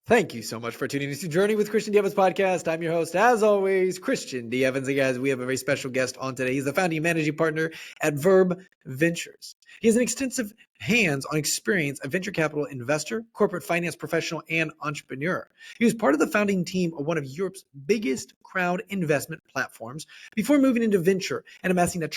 Thank you so much for tuning into Journey with Christian D. Evans podcast. I'm your host, as always, Christian D. Evans. And guys, we have a very special guest on today. He's the founding and managing partner at Verb Ventures. He has an extensive hands-on experience as venture capital investor, corporate finance professional, and entrepreneur. He was part of the founding team of one of Europe's biggest crowd investment platforms before moving into venture and amassing a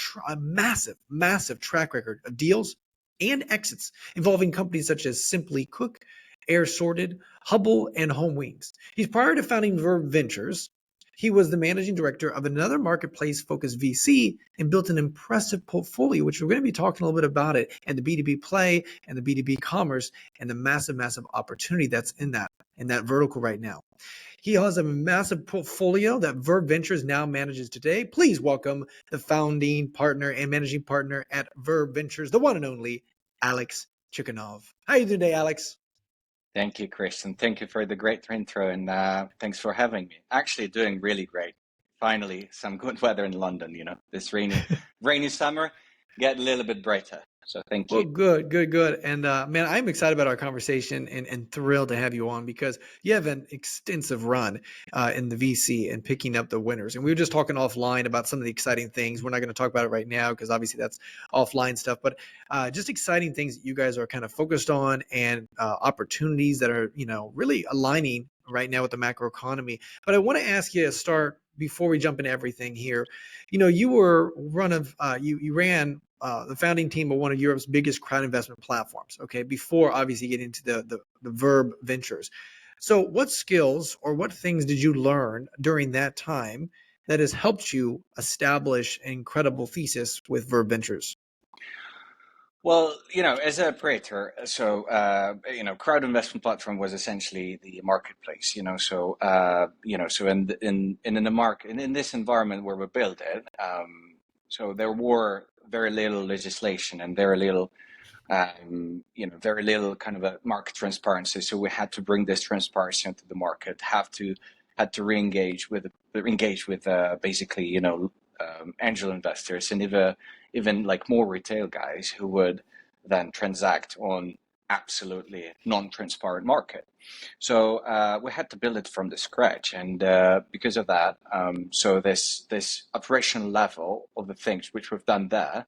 massive track record of deals and exits involving companies such as Simply Cook, Air Sorted, Hubble, and Home Wings. He's prior to founding Verb Ventures, he was the managing director of another marketplace-focused VC and built an impressive portfolio, which we're going to be talking a little bit about it, and the B2B play and the B2B commerce and the massive opportunity that's in that vertical right now. He has a massive portfolio that Verb Ventures now manages today. Please welcome the founding partner and managing partner at Verb Ventures, the one and only Alex Chikunov. How are you doing today, Alex? Thank you, Chris, and thank you for the great intro, and thanks for having me. Actually doing really great. Finally, some good weather in London, this rainy summer, get a little bit brighter. So thank Well, you. good. And man, I'm excited about our conversation and thrilled to have you on because you have an extensive run in the VC and picking up the winners. And we were just talking offline about some of the exciting things. We're not going to talk about it right now because obviously that's offline stuff, but just exciting things that you guys are kind of focused on and opportunities that are, really aligning right now with the macro economy. But I want to ask you to start before we jump into everything here. You were you ran the founding team of one of Europe's biggest crowd investment platforms, okay, before obviously getting into the Verb Ventures. So what skills or what things did you learn during that time that has helped you establish an incredible thesis with Verb Ventures? Well, as an operator, so crowd investment platform was essentially the marketplace. So in the market in this environment where we built it, so there were very little legislation and very little kind of a market transparency. So we had to bring this transparency into the market. Had to re-engage with basically angel investors and even like more retail guys who would then transact on absolutely non-transparent market. So we had to build it from the scratch, and because of that, so this operational level of the things which we've done there.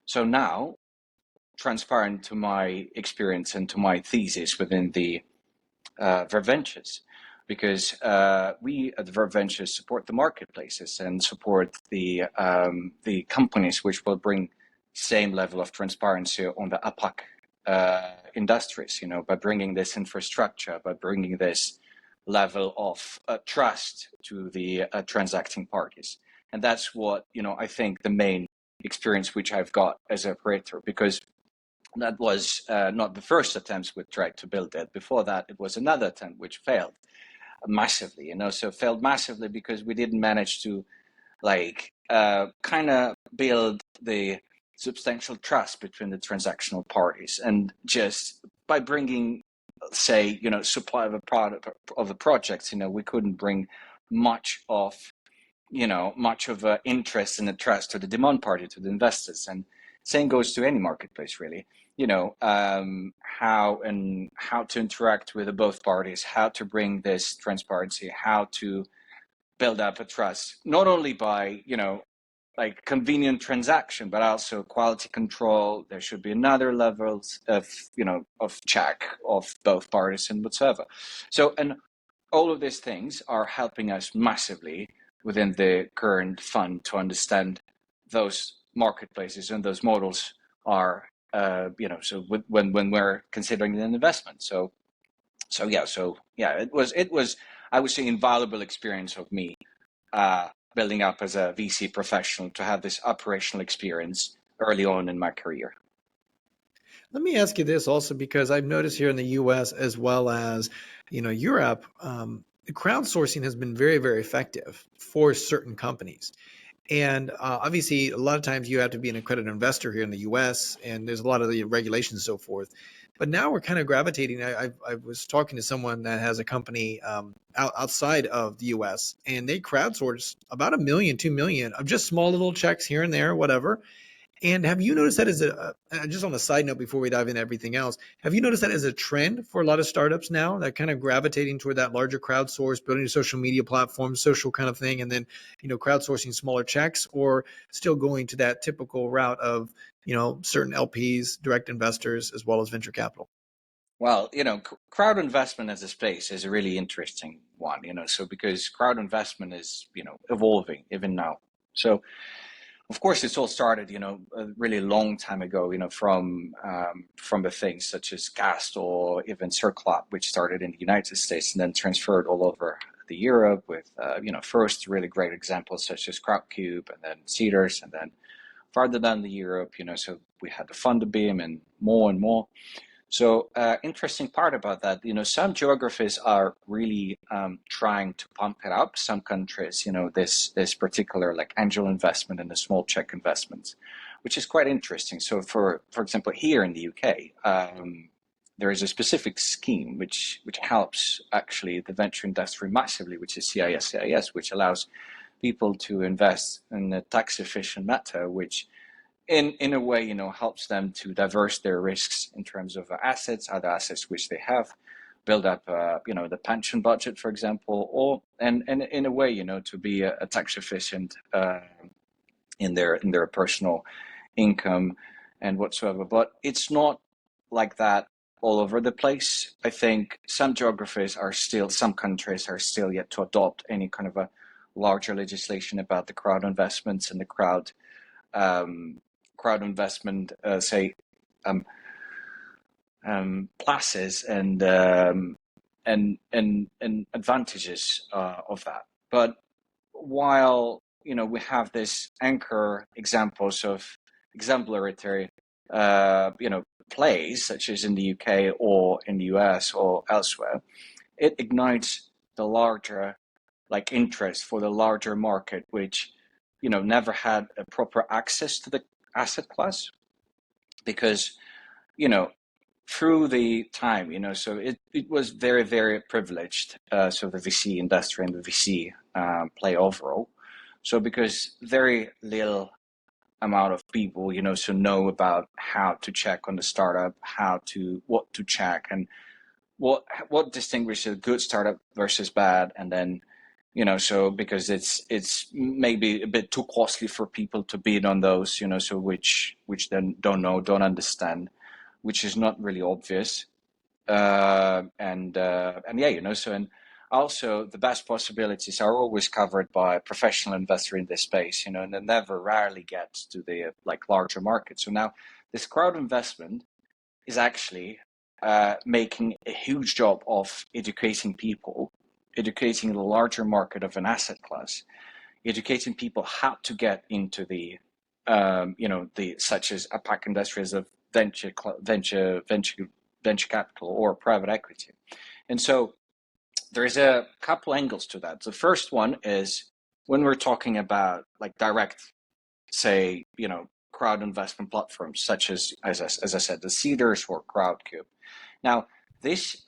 So now, transparent to my experience and to my thesis within the Verb Ventures, because we at the Verb Ventures support the marketplaces and support the companies which will bring same level of transparency on the APAC industries, by bringing this infrastructure, by bringing this level of trust to the transacting parties. And that's what, I think the main experience which I've got as an operator, because that was not the first attempts we tried to build it. Before that, it was another attempt which failed massively, so failed massively because we didn't manage to kind of build the substantial trust between the transactional parties. And just by bringing, say, supply of a product of a project, we couldn't bring much of interest and the trust to the demand party, to the investors. And same goes to any marketplace, really. How to interact with both parties, how to bring this transparency, how to build up a trust, not only by, convenient transaction, but also quality control. There should be another levels of check of both parties and whatsoever. So, and all of these things are helping us massively within the current fund to understand those marketplaces and those models are, so when we're considering an investment. So it was, I would say, invaluable experience of me building up as a VC professional to have this operational experience early on in my career. Let me ask you this also, because I've noticed here in the US as well as, Europe, crowdsourcing has been very effective for certain companies. And obviously, a lot of times you have to be an accredited investor here in the U.S., and there's a lot of the regulations and so forth. But now we're kind of gravitating. I was talking to someone that has a company outside of the U.S., and they crowdsource about $1 million, $2 million of just small little checks here and there, whatever. And have you noticed that as just on a side note before we dive into everything else, have you noticed that as a trend for a lot of startups now that kind of gravitating toward that larger crowdsource, building a social media platform, social kind of thing, and then, crowdsourcing smaller checks, or still going to that typical route of, certain LPs, direct investors, as well as venture capital? Well, crowd investment as a space is a really interesting one, so because crowd investment is, evolving even now. So, of course, it's all started, a really long time ago, from the things such as Cast or even Circlop, which started in the United States and then transferred all over the Europe with, first really great examples such as Crowdcube and then Cedars and then farther down the Europe, so we had the Fundabeam and more and more. So interesting part about that, some geographies are really trying to pump it up. Some countries, this particular like angel investment and the small check investments, which is quite interesting. So for example, here in the UK, there is a specific scheme which helps actually the venture industry massively, which is CIS, which allows people to invest in a tax efficient manner, which in a way, helps them to diverse their risks in terms of assets, other assets which they have, build up, the pension budget, for example, or and in a way, to be a tax efficient in their personal income and whatsoever. But it's not like that all over the place. I think some countries are still yet to adopt any kind of a larger legislation about the crowd investments and the um, crowd investment, say, um, pluses and advantages of that. But while we have this anchor examples of exemplary plays such as in the UK or in the US or elsewhere, it ignites the larger like interest for the larger market, which never had a proper access to the asset class because you know through the time so it was very very privileged, so the VC industry and the VC play overall, so because very little amount of people so know about how to check on the startup, what to check, and what distinguishes a good startup versus bad, and then so because it's maybe a bit too costly for people to bid on those, so which then don't understand, which is not really obvious, and yeah, so and also the best possibilities are always covered by a professional investor in this space, and they never rarely get to the like larger market. So now this crowd investment is actually making a huge job of educating the larger market of an asset class, educating people how to get into the such as APAC industries of venture capital or private equity. And so there's a couple angles to that. The first one is when we're talking about like direct, say, crowd investment platforms such as I said, the Cedars or Crowdcube. Now, these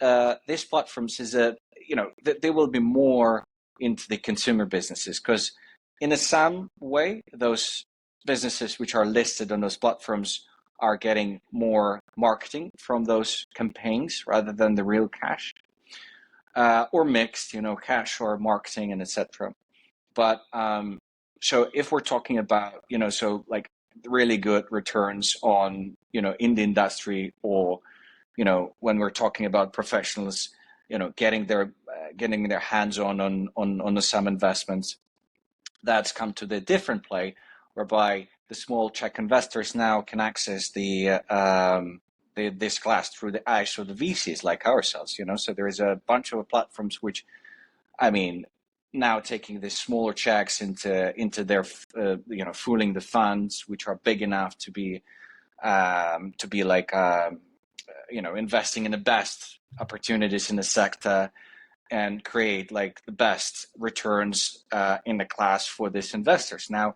platforms is they will be more into the consumer businesses because, in a some way, those businesses which are listed on those platforms are getting more marketing from those campaigns rather than the real cash, or mixed, cash or marketing and etc. But so if we're talking about so like really good returns on in the industry, or when we're talking about professionals getting their hands on some investments, that's come to the different play whereby the small check investors now can access this class through the eyes of the VCs like ourselves. So there is a bunch of platforms which, I mean, now taking the smaller checks into their fooling the funds which are big enough to be like investing in the best opportunities in the sector and create like the best returns in the class for these investors now.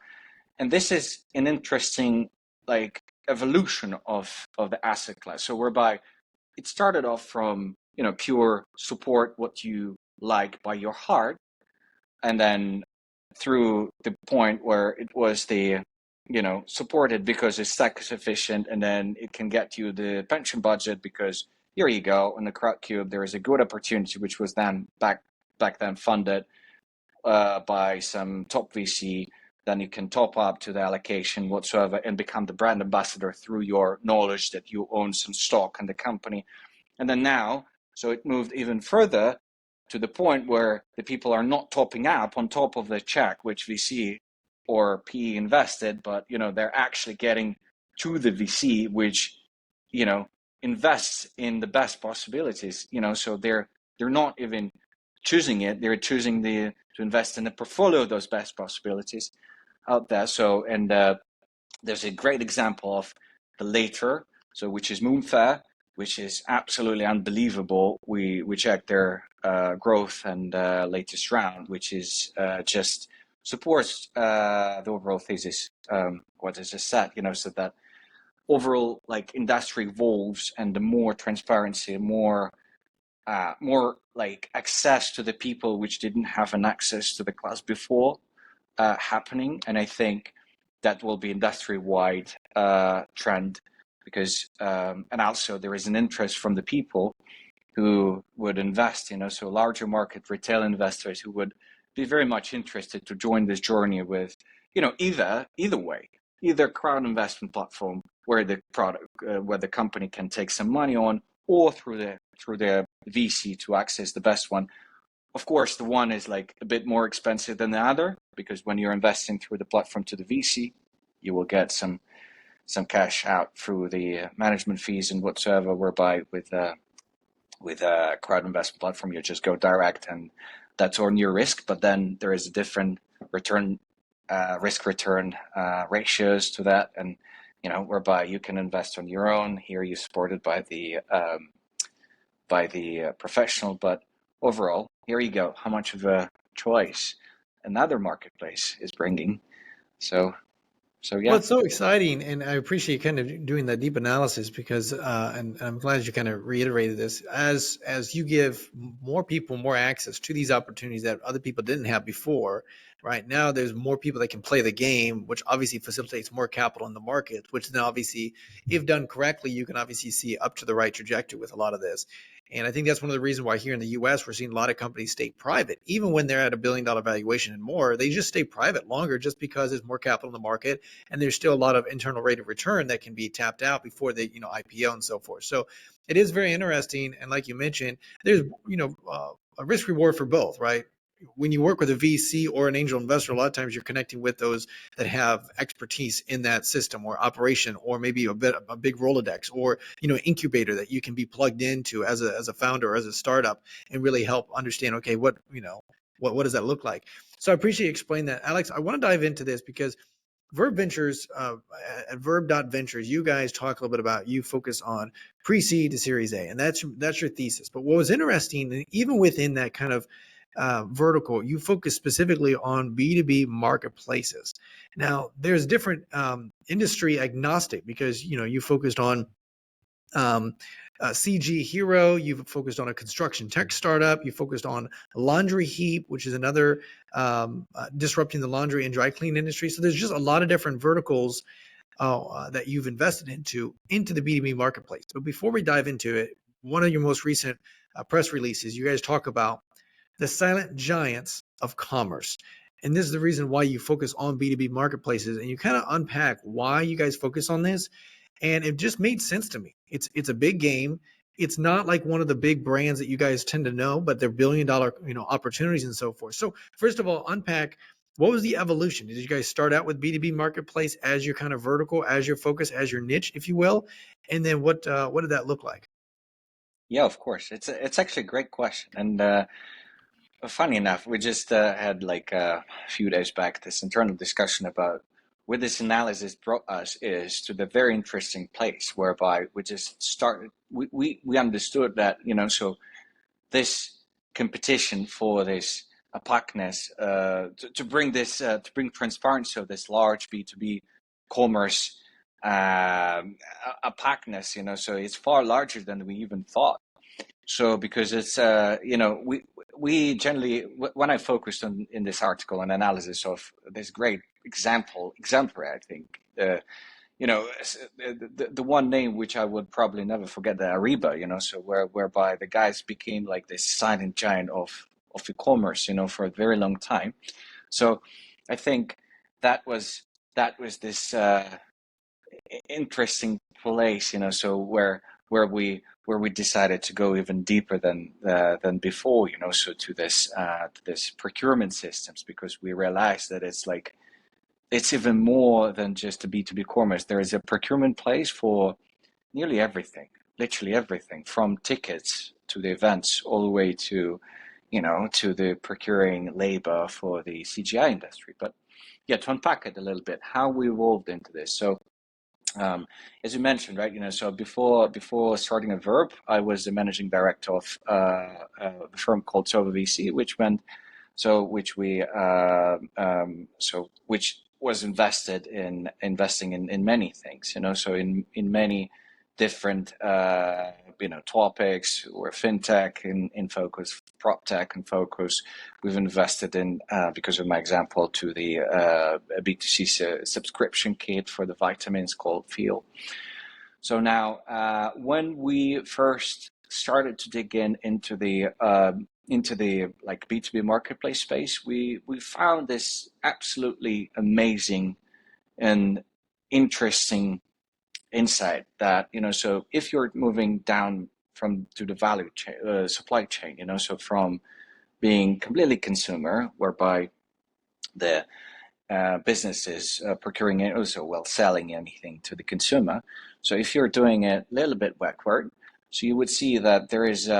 And this is an interesting like evolution of the asset class, so whereby it started off from pure support what you like by your heart, and then through the point where it was the supported because it's tax efficient, and then it can get you the pension budget because here you go in the Crowdcube there is a good opportunity which was then back then funded by some top VC. Then you can top up to the allocation whatsoever and become the brand ambassador through your knowledge that you own some stock in the company. And then now, so it moved even further to the point where the people are not topping up on top of the check which VC or PE invested, but they're actually getting to the VC which invests in the best possibilities. So they're not even choosing it; they're choosing to invest in a portfolio of those best possibilities out there. So and there's a great example of the later, so which is Moonfair, which is absolutely unbelievable. We checked their growth and latest round, which is just supports the overall thesis. What is just said, so that overall like industry evolves, and the more transparency, more like access to the people which didn't have an access to the class before happening, and I think that will be industry-wide trend because and also there is an interest from the people who would invest, so larger market retail investors who would be very much interested to join this journey with, either way, either crowd investment platform where the product, where the company can take some money on, or through the VC to access the best one. Of course, the one is like a bit more expensive than the other because when you're investing through the platform to the VC, you will get some cash out through the management fees and whatsoever. Whereby with a crowd investment platform, you just go direct, and that's on your risk. But then there is a different return, risk return ratios to that, and whereby you can invest on your own. Here, you're supported by the professional, but overall, here you go. How much of a choice another marketplace is bringing. So yeah. Well, it's so exciting, and I appreciate kind of doing that deep analysis because, and I'm glad you kind of reiterated this as you give more people more access to these opportunities that other people didn't have before. Right now, there's more people that can play the game, which obviously facilitates more capital in the market. Which then obviously, if done correctly, you can obviously see up to the right trajectory with a lot of this. And I think that's one of the reasons why here in the U.S. we're seeing a lot of companies stay private, even when they're at $1 billion valuation and more. They just stay private longer, just because there's more capital in the market and there's still a lot of internal rate of return that can be tapped out before they IPO and so forth. So it is very interesting, and like you mentioned, there's a risk reward for both, right? When you work with a VC or an angel investor, a lot of times you're connecting with those that have expertise in that system or operation, or maybe a big Rolodex, or incubator that you can be plugged into as a founder or as a startup and really help understand, okay, what does that look like? So I appreciate you explaining that, Alex. I want to dive into this because Verb Ventures, at Verb.Ventures, you guys talk a little bit about, you focus on pre-seed to Series A, and that's your thesis. But what was interesting, even within that kind of vertical, you focus specifically on B2B marketplaces. Now, there's different industry agnostic because you focused on CG Hero, you've focused on a construction tech startup, you focused on Laundry Heap, which is another disrupting the laundry and dry clean industry. So there's just a lot of different verticals that you've invested into the B2B marketplace. But before we dive into it, one of your most recent press releases, you guys talk about the silent giants of commerce. And this is the reason why you focus on B2B marketplaces, and you kind of unpack why you guys focus on this. And it just made sense to me. It's a big game. It's not like one of the big brands that you guys tend to know, but they're $1 billion opportunities and so forth. So first of all, unpack, what was the evolution? Did you guys start out with B2B marketplace as your kind of vertical, as your focus, as your niche, if you will? And then what did that look like? Yeah, of course. It's actually a great question. And funny enough, we just had like a few days back this internal discussion about where this analysis brought us is to the very interesting place whereby we just started, we understood that, so this competition for this opaqueness, to bring this, to bring transparency of this large B2B commerce opaqueness, so it's far larger than we even thought. So because it's we generally when I focused on in this article an analysis of this great exemplary, I think. The one name which I would probably never forget, the Ariba, so whereby the guys became like this silent giant of e-commerce, for a very long time. So I think that was this interesting place, so where we decided to go even deeper than before, so to this procurement systems, because we realized that it's even more than just a B2B commerce. There is a procurement place for nearly everything, literally everything, from tickets to the events, all the way to, to the procuring labor for the CGI industry. But yeah, to unpack it a little bit, how we evolved into this. So as you mentioned, right, so before starting at Verb, I was the managing director of a firm called Sova VC, which was investing in many things, so in many different topics, or fintech in focus, prop tech in focus. We've invested in, because of my example, to the B2C subscription kit for the vitamins called Feel. So now, when we first started to dig into the like B2B marketplace space, we found this absolutely amazing and interesting insight that, so if you're moving down to the value chain, supply chain, so from being completely consumer, whereby the businesses procuring it also, well, selling anything to the consumer. So if you're doing it a little bit backward, so you would see that there is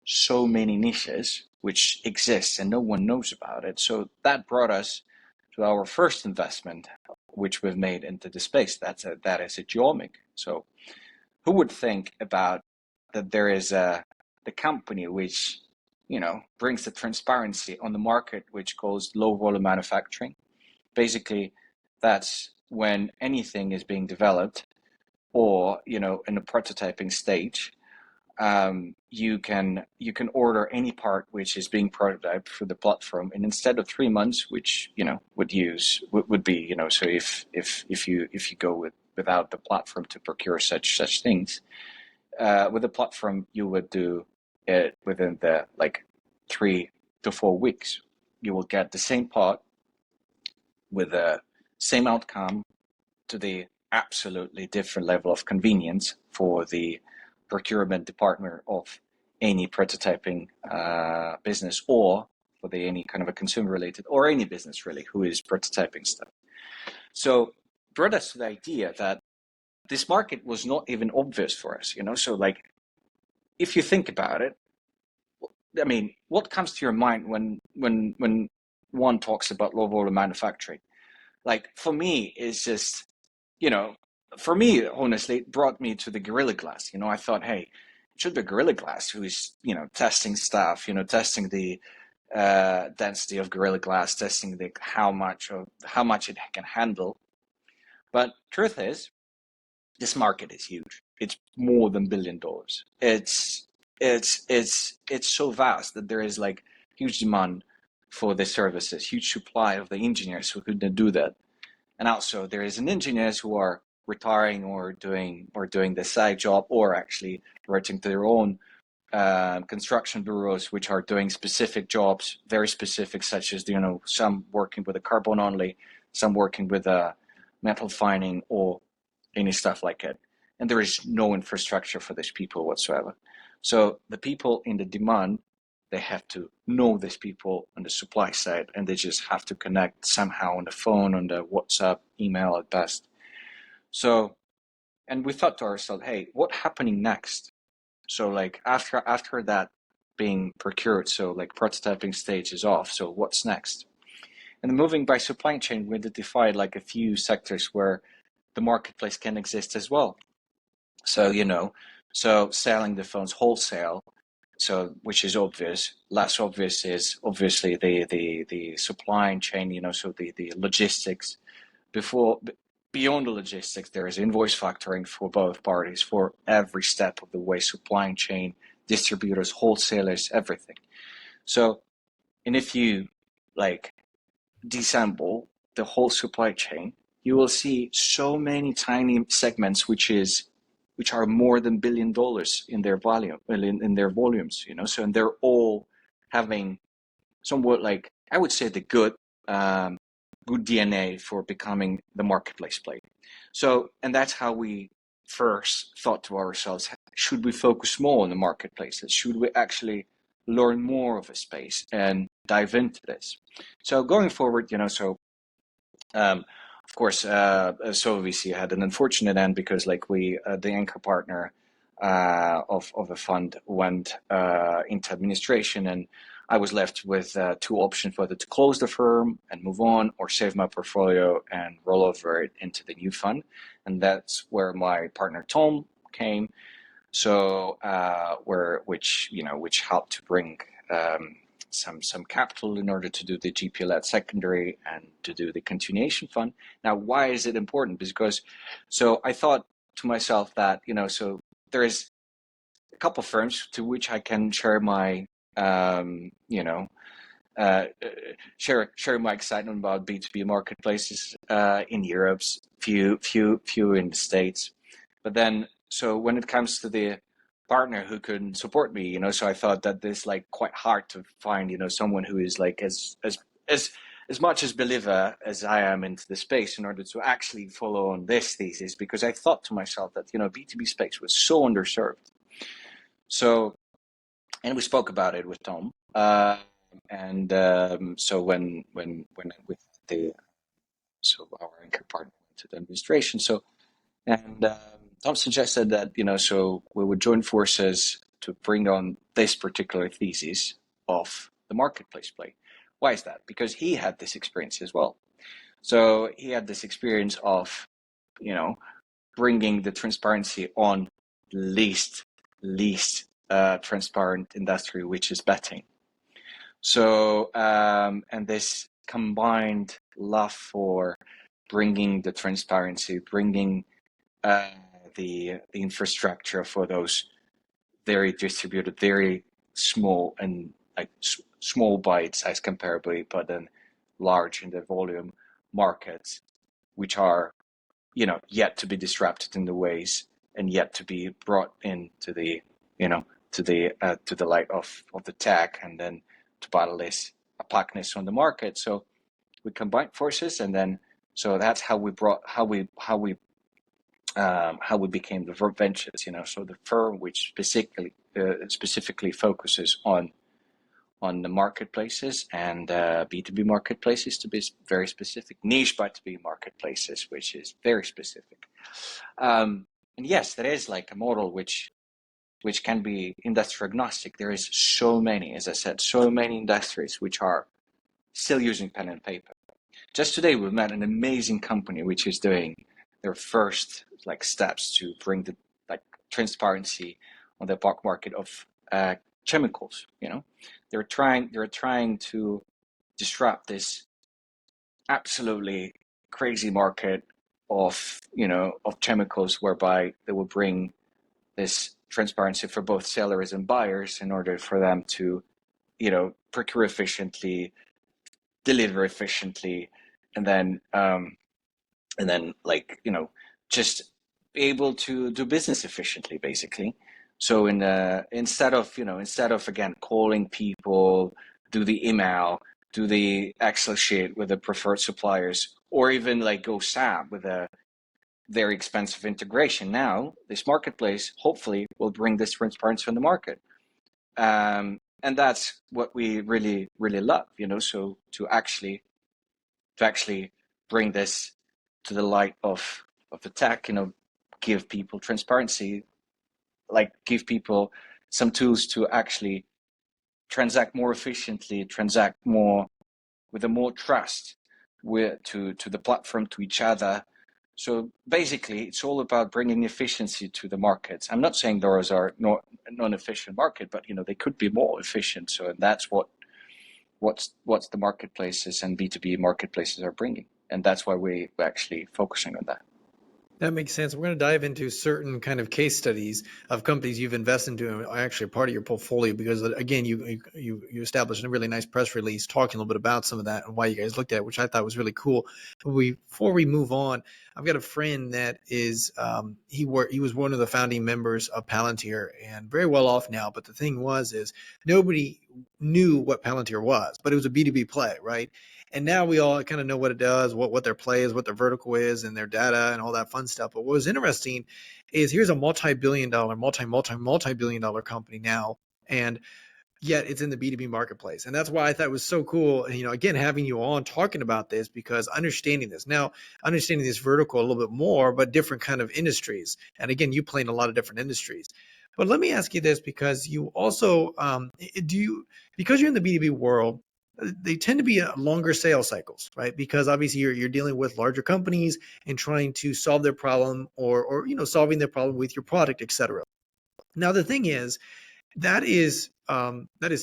so many niches which exist and no one knows about it. So that brought us to our first investment, which we've made into the space. That is a Geomic. So who would think about that there is the company which brings the transparency on the market, which calls low volume manufacturing. Basically, that's when anything is being developed or in a prototyping stage. You can order any part which is being prototyped for the platform, and instead of 3 months, which would be so if you go without the platform to procure such things, with the platform you would do it within the 3 to 4 weeks. You will get the same part with the same outcome to the absolutely different level of convenience for the procurement department of any prototyping business, or for any kind of a consumer related, or any business really who is prototyping stuff. So brought us to the idea that this market was not even obvious for us, so if you think about it, I mean, what comes to your mind when one talks about low volume manufacturing? For me, it's just, for me, honestly, it brought me to the Gorilla Glass. I thought, hey, it should be Gorilla Glass who is, testing stuff, testing the density of Gorilla Glass, testing the how much it can handle. But truth is, this market is huge. It's more than $1 billion. It's so vast that there is huge demand for the services, huge supply of the engineers who could do that. And also there is an engineers who are retiring or doing the side job, or actually working to their own construction bureaus, which are doing specific jobs, very specific, such as some working with a carbon only, some working with a metal fining, or any stuff like it. And there is no infrastructure for these people whatsoever. So the people in the demand, they have to know these people on the supply side, and they just have to connect somehow on the phone, on the WhatsApp, email at best. So, and we thought to ourselves, hey, what's happening next? So after that being procured, so prototyping stage is off, so what's next? And moving by supply chain, we identified a few sectors where the marketplace can exist as well. So, so selling the phones wholesale, so which is obvious. Less obvious is obviously the supply chain, so the logistics. Beyond the logistics, there is invoice factoring for both parties for every step of the way supply chain distributors, wholesalers, everything. So, and if you like disassemble the whole supply chain, you will see so many tiny segments which are more than $1 billion in their volume, in their volumes, so, and they're all having somewhat, like, I would say, the good DNA for becoming the marketplace play. So, and that's how we first thought to ourselves, should we focus more on the marketplaces? Should we actually learn more of a space and dive into this? So going forward, of course, SOVC had an unfortunate end because, like, the anchor partner of a fund went into administration, and I was left with two options: whether to close the firm and move on, or save my portfolio and roll over it into the new fund. And that's where my partner Tom came. So, which helped to bring some capital in order to do the GP-led secondary and to do the continuation fund. Now, why is it important? Because, so I thought to myself that, so there is a couple of firms to which I can share my, share my excitement about B2B marketplaces in Europe, few in the States. But then, so when it comes to the partner who can support me, so I thought that this, like, quite hard to find, someone who is like as much as believer as I am into the space in order to actually follow on this thesis, because I thought to myself that, B2B space was so underserved. So, and we spoke about it with Tom. So when with our anchor partner went to the administration, Tom suggested that, so we would join forces to bring on this particular thesis of the marketplace play. Why is that? Because he had this experience as well. So he had this experience of, bringing the transparency on least transparent industry, which is betting. So, and this combined love for bringing the transparency, bringing the infrastructure for those very distributed, very small, and like small bites as comparably, but then large in the volume markets, which are, yet to be disrupted in the ways and yet to be brought into the, to the light of the tech, and then to battle this opaqueness on the market. So we combined forces, and then, so that's how we became the Verb Ventures, so the firm which specifically focuses on the marketplaces and B2B marketplaces, to be very specific, niche B2B marketplaces, which is very specific. And yes, there is like a model which can be industry agnostic. There is so many, as I said, so many industries which are still using pen and paper. Just today, we've met an amazing company which is doing their first steps to bring the transparency on the black market of chemicals. They're trying to disrupt this absolutely crazy market of chemicals, whereby they will bring this transparency for both sellers and buyers in order for them to procure efficiently, deliver efficiently, and then just be able to do business efficiently, basically. So instead of again calling people, do the email, do the Excel sheet with the preferred suppliers, or even go SAP with a very expensive integration, now this marketplace hopefully will bring this transparency on the market. And that's what we really, really love, so to actually bring this to the light of the tech, give people transparency, give people some tools to actually transact more efficiently, transact more with a more trust to the platform, to each other. So basically, it's all about bringing efficiency to the markets. I'm not saying those are non-efficient market, but they could be more efficient. So, and that's what's the marketplaces and B2B marketplaces are bringing, and that's why we're actually focusing on that. That makes sense. We're going to dive into certain kind of case studies of companies you've invested into and are actually part of your portfolio because, again, you established a really nice press release talking a little bit about some of that and why you guys looked at it, which I thought was really cool. Before we move on, I've got a friend that is he was one of the founding members of Palantir and very well off now. But the thing is nobody knew what Palantir was, but it was a B2B play, right? And now we all kind of know what it does, what their play is, what their vertical is, and their data and all that fun stuff. But what was interesting is here's a multi-billion dollar, multi-billion dollar company now, and yet it's in the B2B marketplace. And that's why I thought it was so cool, again, having you on talking about this because understanding this vertical a little bit more, but different kind of industries. And again, you play in a lot of different industries. But let me ask you this because you also, because you're in the B2B world, they tend to be longer sales cycles, right? Because obviously you're dealing with larger companies and trying to solve their problem or solving their problem with your product, et cetera. Now, the thing is, that is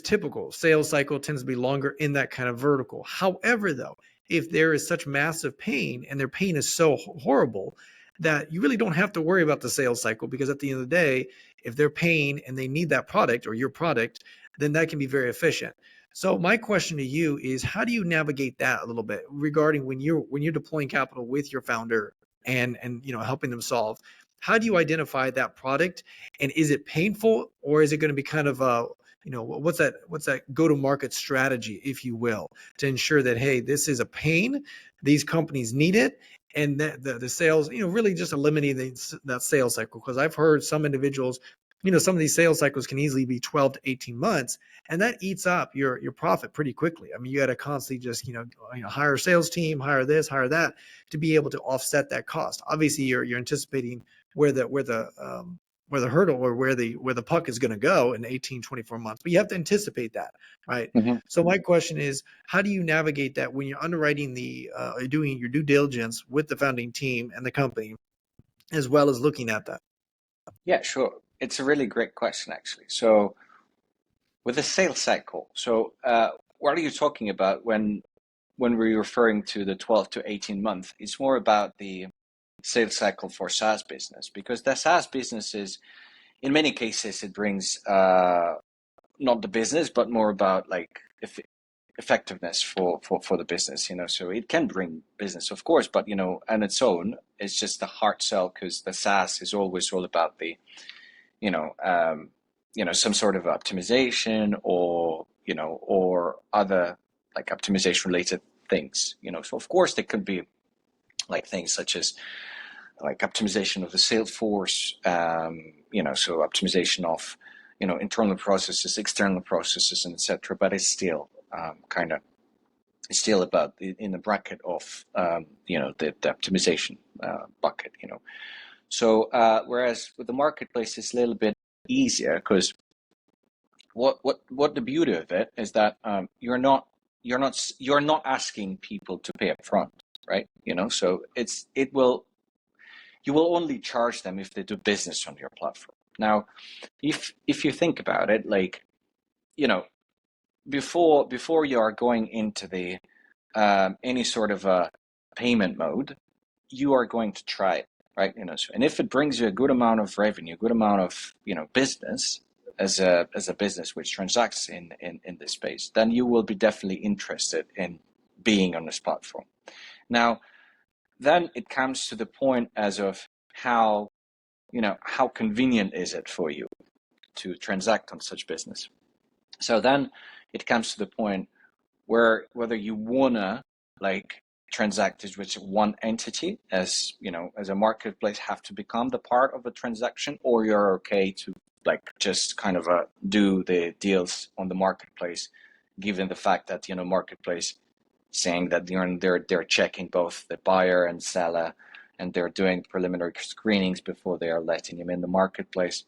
typical. Sales cycle tends to be longer in that kind of vertical. However, though, if there is such massive pain and their pain is so horrible that you really don't have to worry about the sales cycle because at the end of the day, if they're paying and they need that product or your product, then that can be very efficient. So my question to you is how do you navigate that a little bit regarding when you're deploying capital with your founder and helping them solve? How do you identify that product and is it painful or is it going to be kind of what's that go to market strategy, if you will, to ensure that, hey, this is a pain, these companies need it, and that the sales, really just eliminating that sales cycle. Because I've heard some individuals, some of these sales cycles can easily be 12 to 18 months, and that eats up your profit pretty quickly. I mean, you got to constantly just hire a sales team, hire this, hire that, to be able to offset that cost. Obviously, you're anticipating where the hurdle or where the puck is going to go in 18, 24 months. But you have to anticipate that, right? Mm-hmm. So my question is, how do you navigate that when you're underwriting doing your due diligence with the founding team and the company, as well as looking at that? Yeah, sure. It's a really great question, actually. So, with the sales cycle, what are you talking about when we're referring to the 12 to 18 month? It's more about the sales cycle for SaaS business because the SaaS business is, in many cases, it brings not the business, but more about like effectiveness for the business. So it can bring business, of course, but on its own, it's just a hard sell because the SaaS is always all about the some sort of optimization or other like optimization related things. So of course there could be like things such as like optimization of the sales force, so optimization of internal processes, external processes, and etc. But it's still it's still about in the bracket of the optimization bucket. So whereas with the marketplace it's a little bit easier because what the beauty of it is that you're not asking people to pay up front, right? So you will only charge them if they do business on your platform. Now, if you think about it, like before you are going into the any sort of a payment mode, you are going to try it, right? And if it brings you a good amount of revenue, a good amount of business as a business which transacts in this space, then you will be definitely interested in being on this platform. Now, then it comes to the point as of how convenient is it for you to transact on such business. So then it comes to the point where whether you wanna like transact is with one entity as as a marketplace have to become the part of a transaction, or you're okay to like just kind of do the deals on the marketplace, given the fact that marketplace saying that they're checking both the buyer and seller, and they're doing preliminary screenings before they are letting him in the marketplace.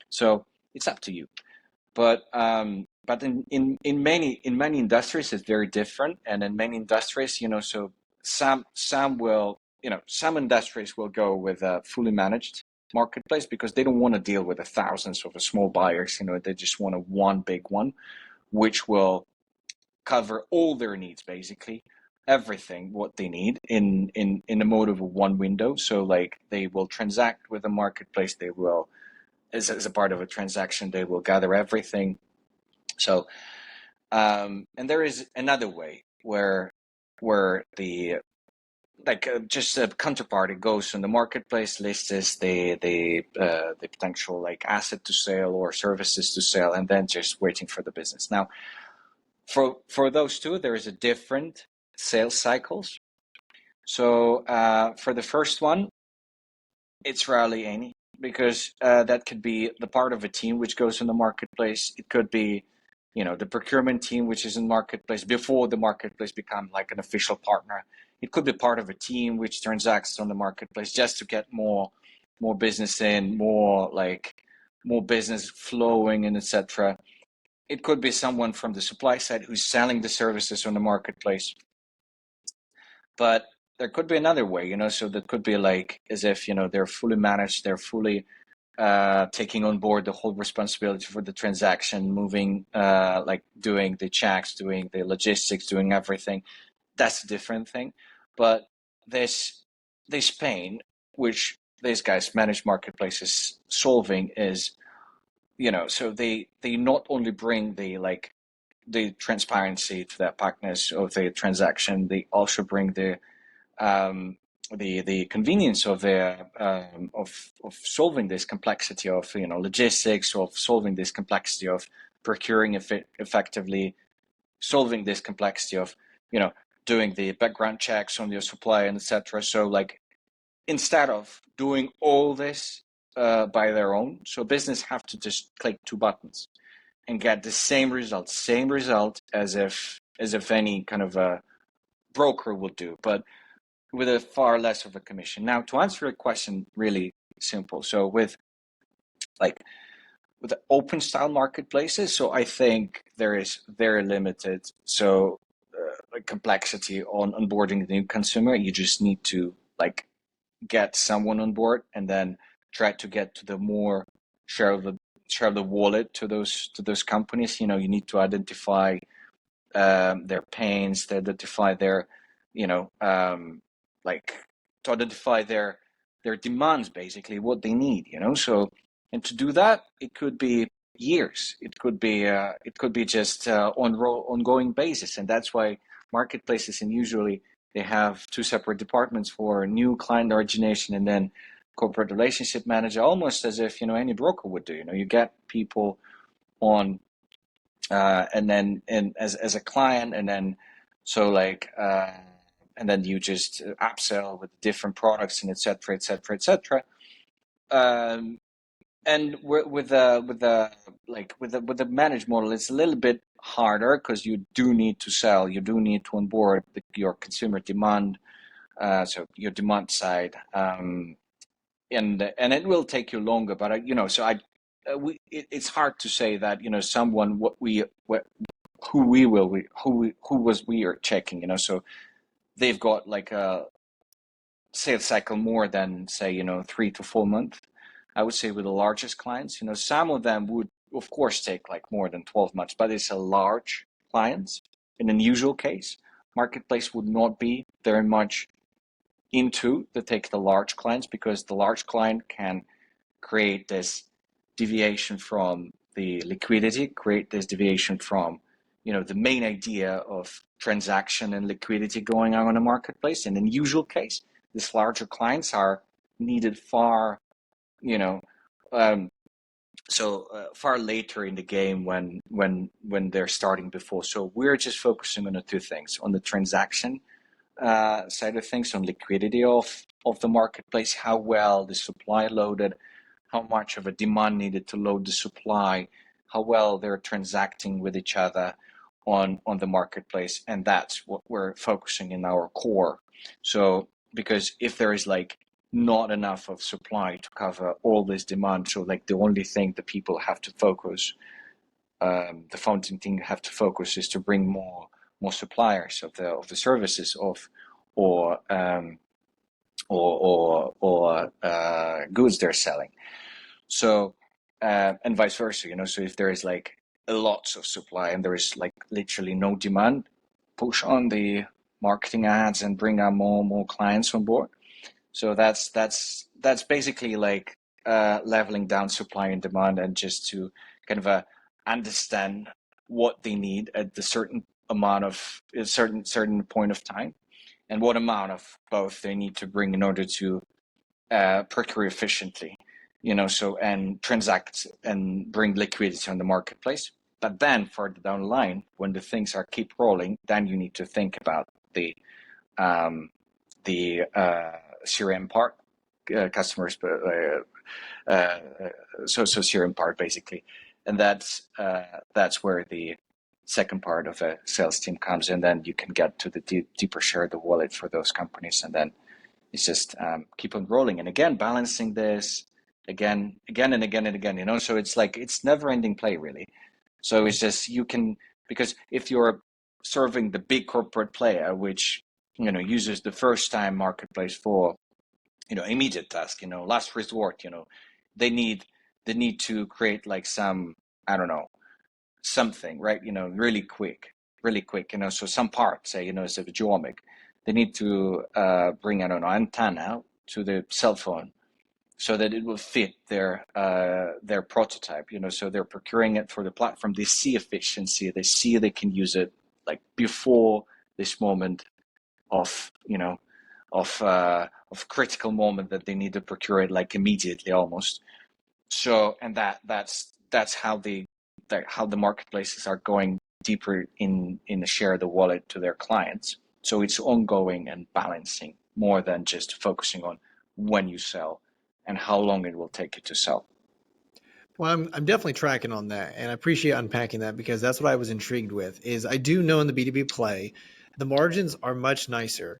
So it's up to you. But in many industries it's very different, and in many industries, so some will some industries will go with a fully managed marketplace because they don't want to deal with the thousands of small buyers. They just want one big one, which will cover all their needs basically, everything what they need in the mode of one window. So like they will transact with the marketplace, they will as a part of a transaction, they will gather everything. So and there is another way where the just a counterparty goes on the marketplace, lists the potential like asset to sell or services to sell, and then just waiting for the business. Now, for those two, there is a different sales cycles. So for the first one, it's rarely any, because that could be the part of a team which goes in the marketplace. It could be, the procurement team which is in marketplace before the marketplace become like an official partner. It could be part of a team which transacts on the marketplace just to get more business in, more business flowing, and etc. It could be someone from the supply side who's selling the services on the marketplace. But there could be another way, so that could be like as if, they're fully managed, they're fully taking on board the whole responsibility for the transaction, moving, like doing the checks, doing the logistics, doing everything. That's a different thing. But this pain, which these guys manage marketplaces solving, is, so they not only bring the transparency to their partners of the transaction, they also bring the convenience of solving this complexity of logistics, of solving this complexity of procuring effectively, solving this complexity of doing the background checks on your supplier, and etc. So like instead of doing all this by their own, so business have to just click two buttons and get the same result as if any kind of a broker would do, but with a far less of a commission. Now, to answer your question, really simple. So with the open style marketplaces, so I think there is very limited complexity on onboarding the new consumer. You just need to get someone on board and then try to get to the more share of the wallet to those companies. You need to identify their pains, to identify their to identify their demands, basically what they need. So, and to do that, it could be years. It could be just ongoing basis, and that's why marketplaces, and usually they have two separate departments for new client origination and then corporate relationship manager, almost as if any broker would do. You get people on and then as a client, and then and then you just upsell with different products, and etc., etc., etc. And with the managed model, it's a little bit harder, because you do need to sell, you do need to onboard your consumer demand, so your demand side, and it will take you longer. But it's hard to say that someone we are checking. So they've got like a sales cycle more than say 3 to 4 months. I would say with the largest clients, some of them would of course take like more than 12 months, but it's a large clients. In an usual case, marketplace would not be very much into to take the large clients, because the large client can create this deviation from the liquidity, create this deviation from the main idea of transaction and liquidity going on in a marketplace. And in usual case, these larger clients are needed far far later in the game, when they're starting before. So we're just focusing on the two things: on the transaction side of things, on liquidity of the marketplace, how well the supply loaded, how much of a demand needed to load the supply, how well they're transacting with each other on the marketplace. And that's what we're focusing in our core. So because if there is not enough of supply to cover all this demand, so the only thing the people have to focus, the founding team have to focus, is to bring more suppliers of the services or goods they're selling. So and vice versa, so if there is lots of supply and there is literally no demand, push on the marketing ads and bring on more clients on board. So that's basically like leveling down supply and demand, and just to kind of understand what they need at the certain amount of a certain point of time, and what amount of both they need to bring in order to procure efficiently, so and transact and bring liquidity on the marketplace. But then further down the line, when the things are keep rolling, then you need to think about um, the CRM part, customers, so CRM part basically, and that's where the second part of a sales team comes in. Then you can get to the deeper share of the wallet for those companies, and then it's just keep on rolling. And again, balancing this again and again and again. So it's like it's never-ending play, really. So it's just because if you're serving the big corporate player, which uses the first time marketplace for immediate task, last resort, they need to create like some, I don't know, something, right? Really quick, so some part, say, as a geomic, they need to bring, I don't know, antenna to the cell phone so that it will fit their prototype, so they're procuring it for the platform. They see efficiency, they see they can use it like before this moment of of critical moment that they need to procure it like immediately almost. So, and that's how the marketplaces are going deeper in the share of the wallet to their clients. So it's ongoing and balancing more than just focusing on when you sell and how long it will take you to sell. Well, I'm definitely tracking on that, and I appreciate unpacking that because that's what I was intrigued with. Is I do know in the B2B play, the margins are much nicer,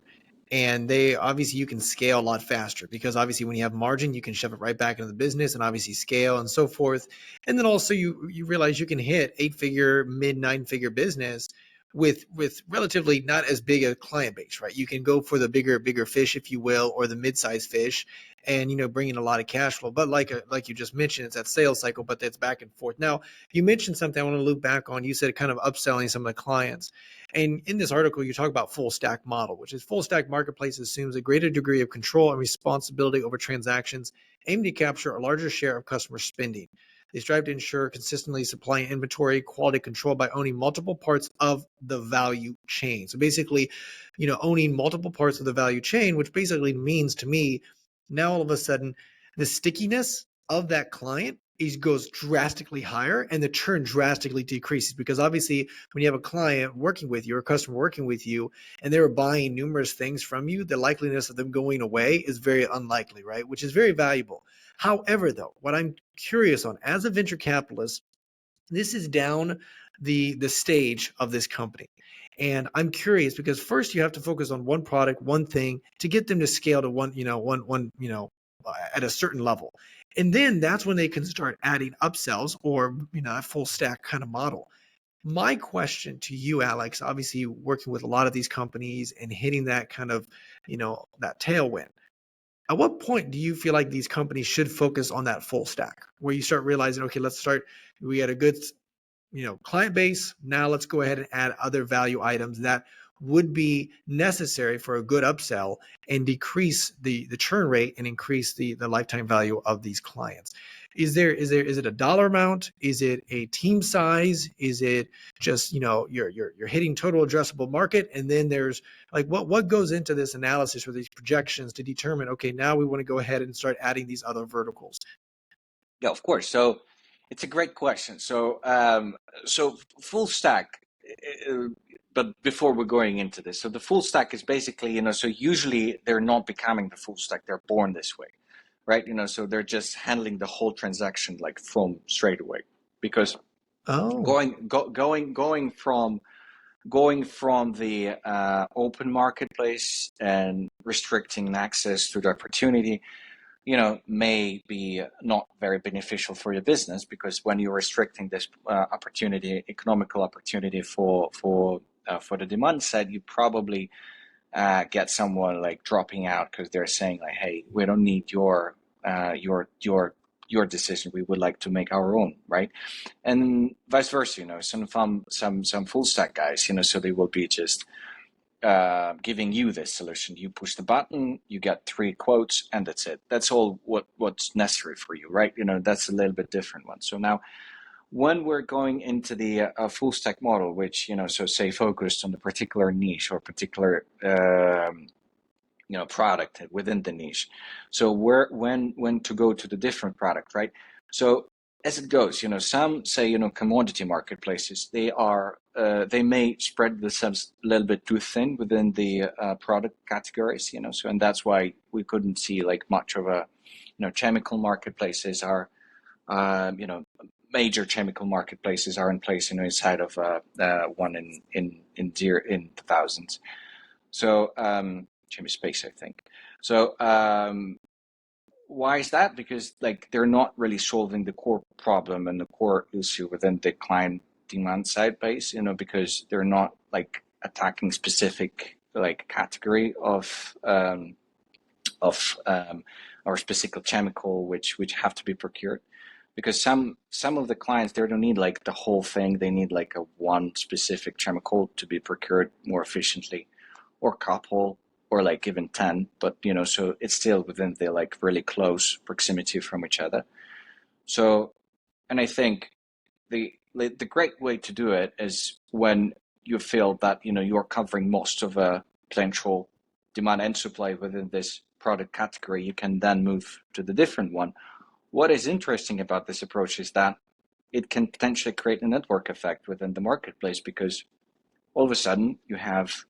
and they obviously you can scale a lot faster because obviously when you have margin, you can shove it right back into the business and obviously scale and so forth. And then also you realize you can hit 8-figure, mid 9-figure business with relatively not as big a client base, right? You can go for the bigger fish, if you will, or the mid-sized fish, and bring in a lot of cash flow. But like you just mentioned, it's that sales cycle, but that's back and forth. Now, you mentioned something I want to loop back on. You said kind of upselling some of the clients. And in this article, you talk about full stack model, which is full stack marketplace assumes a greater degree of control and responsibility over transactions, aiming to capture a larger share of customer spending. They strive to ensure consistently supplying inventory, quality control by owning multiple parts of the value chain. So basically, owning multiple parts of the value chain, which basically means to me, now all of a sudden, the stickiness of that client goes drastically higher and the churn drastically decreases because obviously when you have a client working with you or a customer working with you and they're buying numerous things from you, the likeliness of them going away is very unlikely, right? Which is very valuable. However, though, what I'm curious on as a venture capitalist, this is down the stage of this company. And I'm curious because first you have to focus on one product, one thing to get them to scale to at a certain level. And then that's when they can start adding upsells or, a full stack kind of model. My question to you, Alex, obviously working with a lot of these companies and hitting that kind of, that tailwind. At what point do you feel like these companies should focus on that full stack where you start realizing, okay, we had a good client base. Now let's go ahead and add other value items that would be necessary for a good upsell and decrease the churn rate and increase the lifetime value of these clients. Is it a dollar amount? Is it a team size? Is it just, you're hitting total addressable market? And then there's like, what goes into this analysis or these projections to determine, okay, now we want to go ahead and start adding these other verticals? Yeah, of course. So it's a great question. So full stack. uh, But before we're going into this, so the full stack is basically, so usually they're not becoming the full stack. They're born this way, right? So they're just handling the whole transaction like from straight away, because Oh, going from the open marketplace and restricting access to the opportunity, may be not very beneficial for your business, because when you're restricting this economical opportunity for the demand side, you probably get someone like dropping out because they're saying like, "Hey, we don't need your decision. We would like to make our own," right? And vice versa. Some full stack guys, so they will be just giving you this solution. You push the button, you get 3 quotes, and that's it. That's all what's necessary for you, right? That's a little bit different one. So now, when we're going into the full stack model, which so say focused on the particular niche or particular product within the niche. So when to go to the different product, right? So as it goes, some say commodity marketplaces, they may spread themselves a little bit too thin within the product categories, so, and that's why we couldn't see like much of a chemical marketplaces are major chemical marketplaces are in place inside of one in the thousands. So Jimmy Space, I think. So why is that? Because like they're not really solving the core problem and the core issue within the client demand side base, because they're not like attacking specific like category of or specific chemical which have to be procured. Because some of the clients, they don't need like the whole thing. They need like a one specific chemical to be procured more efficiently, or couple, or like even 10, but so it's still within the like really close proximity from each other. So, and I think the great way to do it is when you feel that you're covering most of a potential demand and supply within this product category, you can then move to the different one. What is interesting about this approach is that it can potentially create a network effect within the marketplace, because all of a sudden you have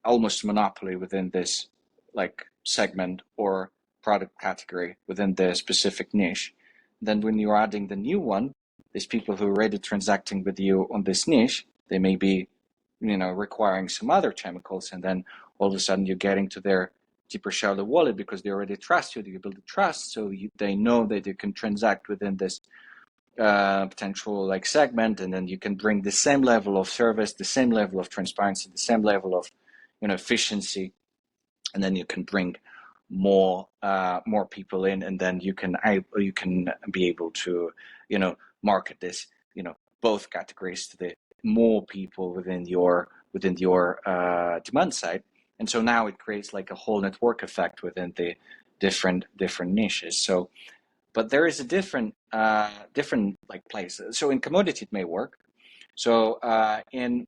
almost monopoly within this like segment or product category within the specific niche. Then when you're adding the new one, there's people who are already transacting with you on this niche. They may be requiring some other chemicals, and then all of a sudden you're getting to their deeper share of the wallet because they already trust you. You build a trust, so they know that you can transact within this potential like segment, and then you can bring the same level of service, the same level of transparency, the same level of efficiency, and then you can bring more people in, and then you can be able to market this both categories to the more people within your demand side. And so now it creates like a whole network effect within the different niches. So, but there is a different like places. So in commodity it may work. So in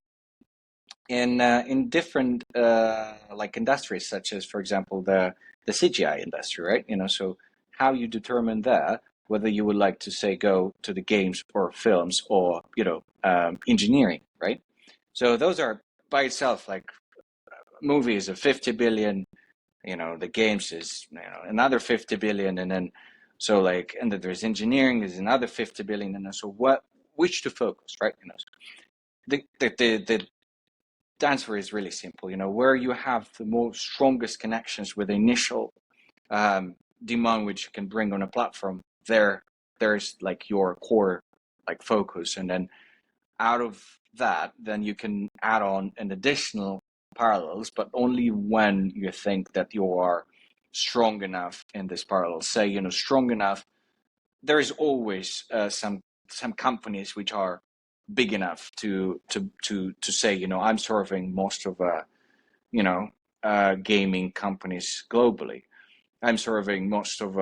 different like industries, such as, for example, the CGI industry, right? So how you determine there whether you would like to say go to the games or films or engineering, right? So those are by itself like movies of 50 billion. The games is another 50 billion, and then so like, and then there's engineering is another 50 billion, and then so which to focus, right? The answer is really simple. Where you have the most strongest connections with the initial demand which you can bring on a platform, there's like your core like focus, and then out of that, then you can add on an additional parallels, but only when you think that you are strong enough in this parallel. Say strong enough. There is always some companies which are big enough to say I'm serving most of gaming companies globally. I'm serving most of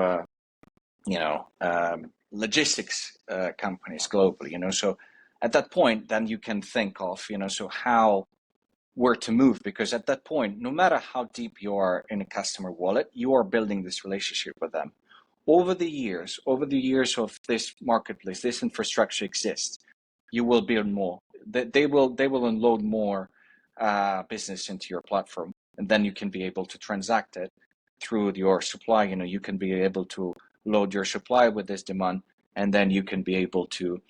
logistics companies globally. So at that point, then you can think of so how where to move, because at that point, no matter how deep you are in a customer wallet, you are building this relationship with them. Over the years of this marketplace, this infrastructure exists. You will build more. They will unload more business into your platform, and then you can be able to transact it through your supply. You can be able to load your supply with this demand, and then you can be able to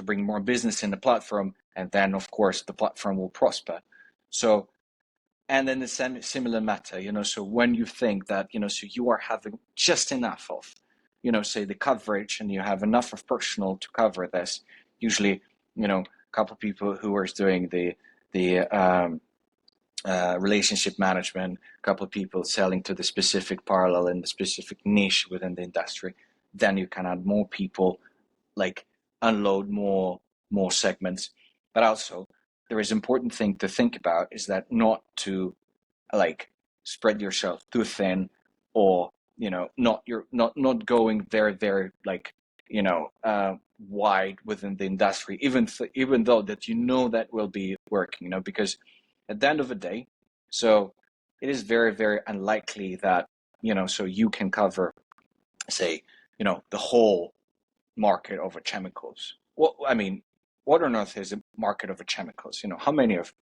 bring more business in the platform, and then of course the platform will prosper. So, and then the similar matter, so when you think that so you are having just enough of say the coverage, and you have enough of personnel to cover this, usually a couple of people who are doing the relationship management, a couple of people selling to the specific parallel in the specific niche within the industry, then you can add more people, like unload more segments. But also there is important thing to think about is that not to like spread yourself too thin, or not going very very like wide within the industry, even though that that will be working, because at the end of the day, so it is very very unlikely that so you can cover, say, the whole market over chemicals. Well, I mean, what on earth is a market over chemicals? How many of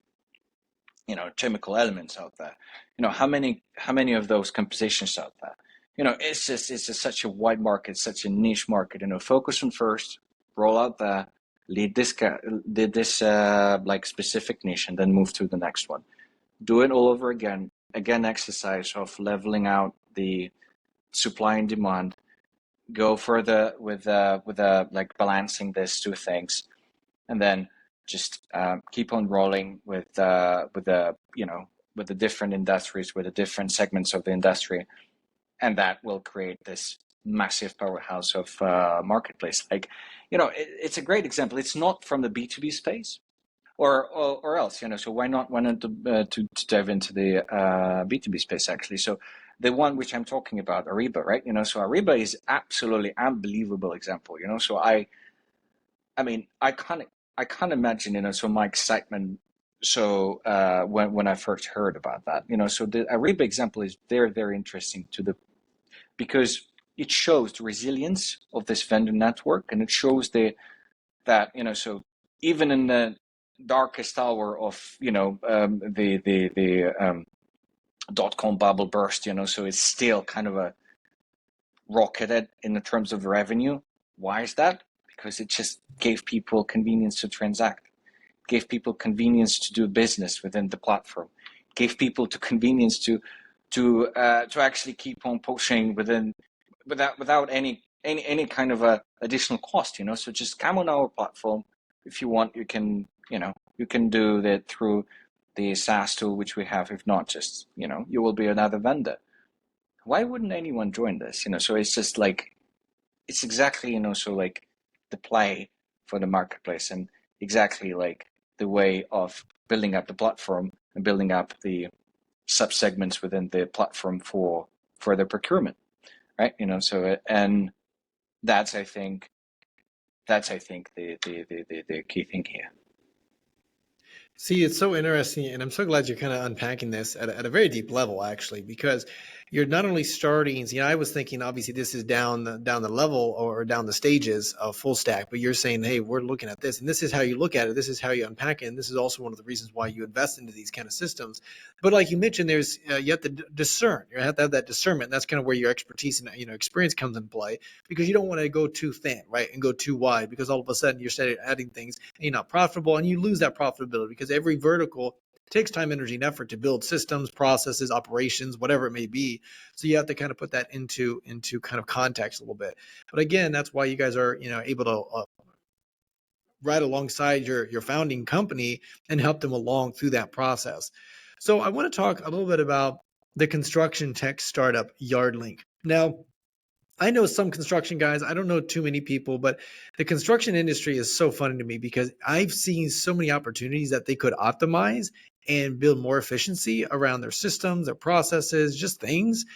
chemical elements out there? How many of those compositions out there? It's just such a wide market, such a niche market. Focus on first, roll out there, did this like specific niche, and then move to the next one. Do it all over again. Again, exercise of leveling out the supply and demand. Go further with like balancing these two things, and then just keep on rolling with the different industries, with the different segments of the industry, and that will create this massive powerhouse of marketplace. Like, it's a great example. It's not from the B2B space, or else, so why not to dive into the B2B space actually. So the one which I'm talking about, Ariba, right? So Ariba is absolutely unbelievable example. So I mean, I can't imagine, so my excitement. So when I first heard about that, so the Ariba example is very, very interesting because it shows the resilience of this vendor network, and it shows that so even in the darkest hour of the dot-com bubble burst, so it's still kind of a rocketed in the terms of revenue. Why is that? Because it just gave people convenience to transact, gave people convenience to do business within the platform, gave people to convenience to actually keep on pushing without any kind of a additional cost. So just come on our platform. If you want, you can do that through the SaaS tool which we have. If not, just you will be another vendor. Why wouldn't anyone join this? So it's just like, it's exactly so like the play for the marketplace, and exactly like the way of building up the platform and building up the subsegments within the platform for the procurement, right? So and that's I think the key thing here. See, it's so interesting, and I'm so glad you're kind of unpacking this at a very deep level, actually, because you're not only starting. I was thinking, obviously, this is down the level or down the stages of full stack, but you're saying, hey, we're looking at this, and this is how you look at it. This is how you unpack it, and this is also one of the reasons why you invest into these kind of systems. But like you mentioned, there's you have to discern. You have to have that discernment. And that's kind of where your expertise and experience comes in play, because you don't want to go too thin, right, and go too wide, because all of a sudden you're adding things and you're not profitable, and you lose that profitability, because every vertical takes time, energy, and effort to build systems, processes, operations, whatever it may be. So you have to kind of put that into kind of context a little bit. But again, that's why you guys are able to ride alongside your founding company and help them along through that process. So I want to talk a little bit about the construction tech startup Yardlink. Now, I know some construction guys. I don't know too many people, but the construction industry is so funny to me, because I've seen so many opportunities that they could optimize and build more efficiency around their systems, their processes, just things.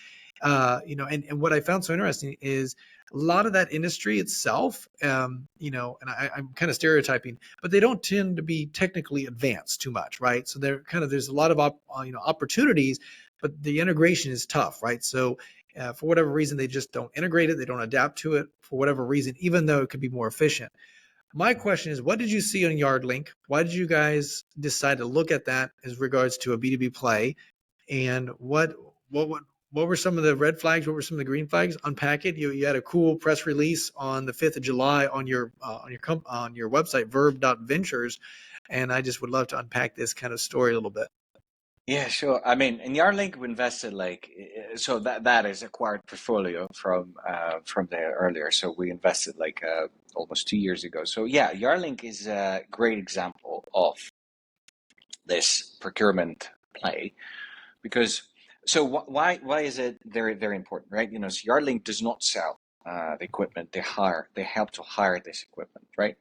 And what I found so interesting is a lot of that industry itself, and I'm kind of stereotyping, but they don't tend to be technically advanced too much, right? So there's a lot of opportunities, but the integration is tough, right? So for whatever reason, they just don't integrate it. They don't adapt to it for whatever reason, even though it could be more efficient. My question is, what did you see on Yardlink? Why did you guys decide to look at that as regards to a B2B play? And what were some of the red flags? What were some of the green flags? Unpack it. You had a cool press release on the 5th of July on your website, verb.ventures, and I just would love to unpack this kind of story a little bit. Yeah, sure. I mean, in Yarlink, we invested like, so that is acquired portfolio from there earlier. So we invested like almost 2 years ago. So yeah, Yarlink is a great example of this procurement play, because so why is it very very important, right? So Yarlink does not sell the equipment; they help to hire this equipment, right?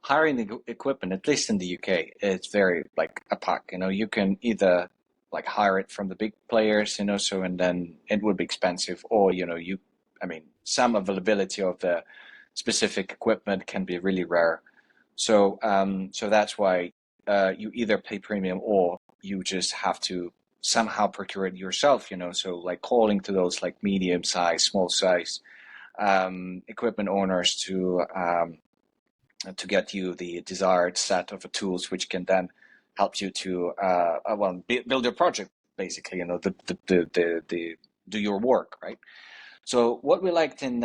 hiring the equipment, at least in the UK, it's very like a pack. You can either like hire it from the big players, so and then it would be expensive, or some availability of the specific equipment can be really rare. So that's why you either pay premium or you just have to somehow procure it yourself. So like calling to those like medium size, small size equipment owners to get you the desired set of tools, which can then help you to build your project, basically. The do your work, right? So what we liked in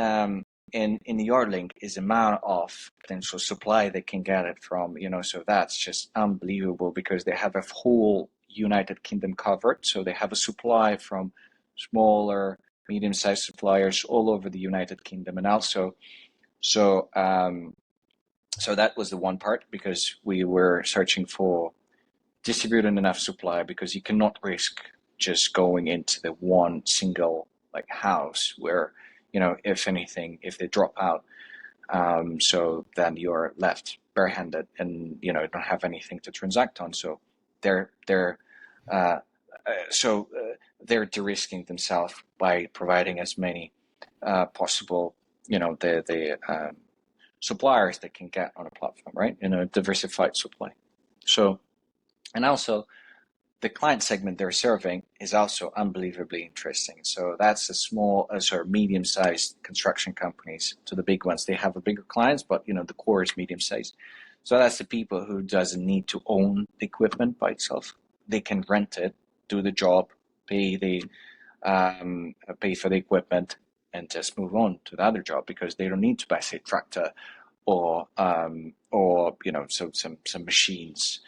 Yardlink is the amount of potential supply they can get it from. So that's just unbelievable, because they have a whole United Kingdom covered. So they have a supply from smaller, medium-sized suppliers all over the United Kingdom, and also so that was the one part, because we were searching for distributed enough supply, because you cannot risk just going into the one single like house where, if anything, if they drop out, so then you're left barehanded and, don't have anything to transact on. So they're uh, they're de-risking themselves by providing as many possible, the suppliers that can get on a platform, right? Diversified supply. So, and also the client segment they're serving is also unbelievably interesting. So that's the small, or medium-sized construction companies to the big ones. They have a bigger clients, but the core is medium-sized. So that's the people who doesn't need to own the equipment by itself. They can rent it, do the job, pay for the equipment, and just move on to the other job, because they don't need to buy, say, tractor or some machines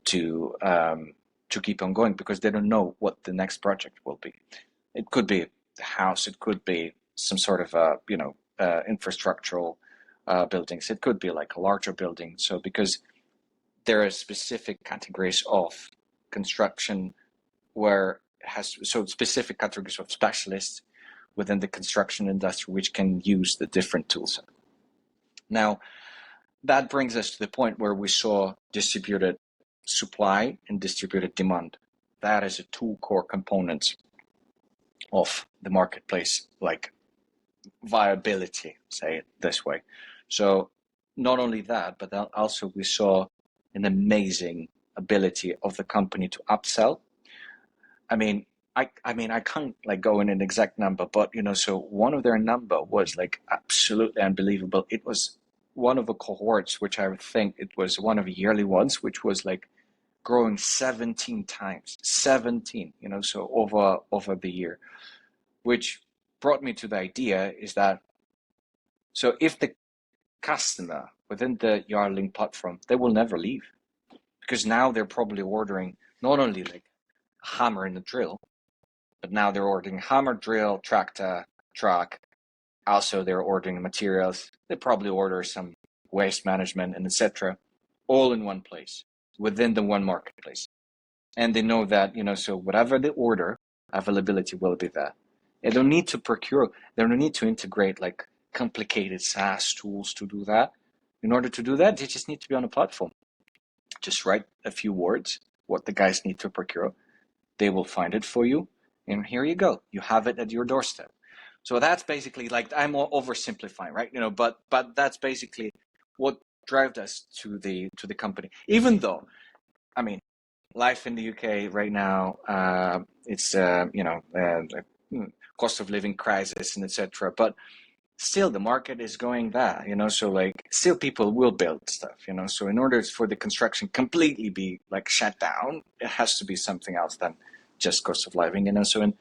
to keep on going, because they don't know what the next project will be. It could be the house, it could be some sort of infrastructural buildings, it could be like a larger building. So because there are specific categories of construction where it has specific categories of specialists within the construction industry which can use the different tools. Now, that brings us to the point where we saw distributed supply and distributed demand. That is the two core components of the marketplace, like viability, say it this way. So not only that, but also we saw an amazing ability of the company to upsell. I can't like go in an exact number, but so one of their number was like absolutely unbelievable. It was one of the cohorts, which I think it was one of the yearly ones, which was like growing 17 times, 17, so over the year, which brought me to the idea is that, so if the customer within the Yardlink platform, they will never leave, because now they're probably ordering not only like a hammer and a drill, but now they're ordering hammer, drill, tractor, truck. Also, they're ordering materials. They probably order some waste management and etc. all in one place within the one marketplace. And they know that, so whatever they order, availability will be there. They don't need to procure, they don't need to integrate like complicated SaaS tools to do that. In order to do that, they just need to be on a platform. Just write a few words, what the guys need to procure. They will find it for you. And here you go. You have it at your doorstep. So that's basically, like, I'm oversimplifying, right? But that's basically what drove us to the company. Even though, life in the UK right now, it's cost of living crisis and etc. But still, the market is going there. So like still people will build stuff. So in order for the construction completely be like shut down, it has to be something else than just cost of living. So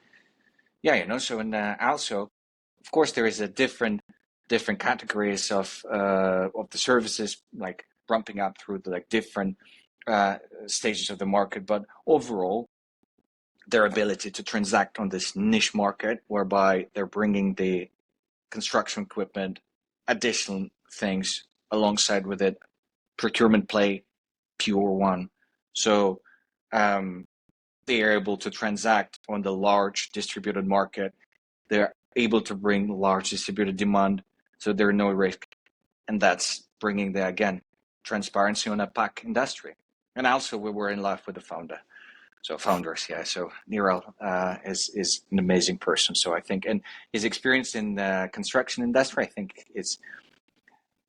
also, of course, there is a different categories of the services, like ramping up through the like different stages of the market, but overall, their ability to transact on this niche market, whereby they're bringing the construction equipment, additional things alongside with it, procurement play, pure one. So they are able to transact on the large distributed market. They're able to bring large distributed demand, so there's no risk, and that's bringing the again transparency on a pack industry. And also, we were in love with the founders. Yeah. So Nirel is an amazing person. So I think, and his experience in the construction industry, I think is.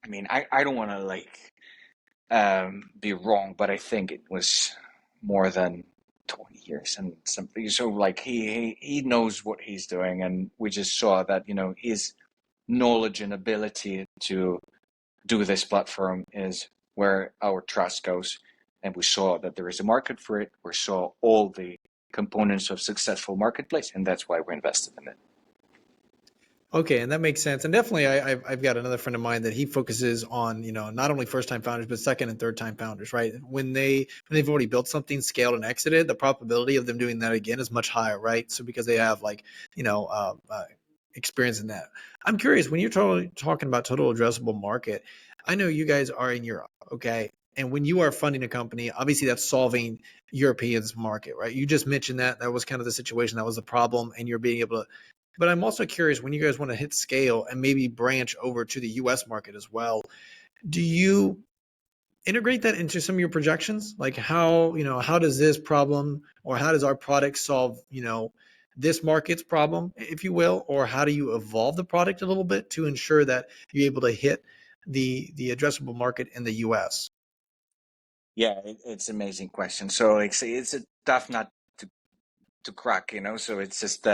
I mean, I don't want to be wrong, but I think it was more than 20 years and something. So like he knows what he's doing, and we just saw that his knowledge and ability to do this platform is where our trust goes, and we saw that there is a market for it. We saw all the components of successful marketplace, and that's why we invested in it. Okay, and that makes sense. And definitely, I've got another friend of mine that he focuses on, not only first time founders, but second and third time founders, right? When they've already built something, scaled, and exited, the probability of them doing that again is much higher, right? So because they have experience in that. I'm curious, when you're talking about total addressable market, I know you guys are in Europe, okay? And when you are funding a company, obviously that's solving Europeans market, right? You just mentioned that was kind of the situation, that was the problem, and you're being able to. But I'm also curious, when you guys want to hit scale and maybe branch over to the US market as well, do you integrate that into some of your projections? Like how does this problem, or how does our product solve, this market's problem, if you will, or how do you evolve the product a little bit to ensure that you're able to hit the addressable market in the US? Yeah, it's an amazing question. So it's a tough nut to crack, So it's just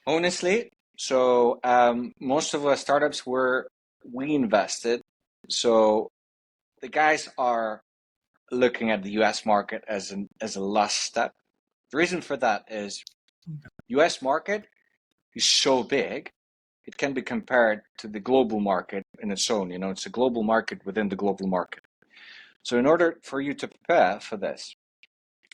honestly, so most of our startups we invested. So the guys are looking at the US market as a last step. The reason for that is US market is so big, it can be compared to the global market in its own. It's a global market within the global market. So in order for you to prepare for this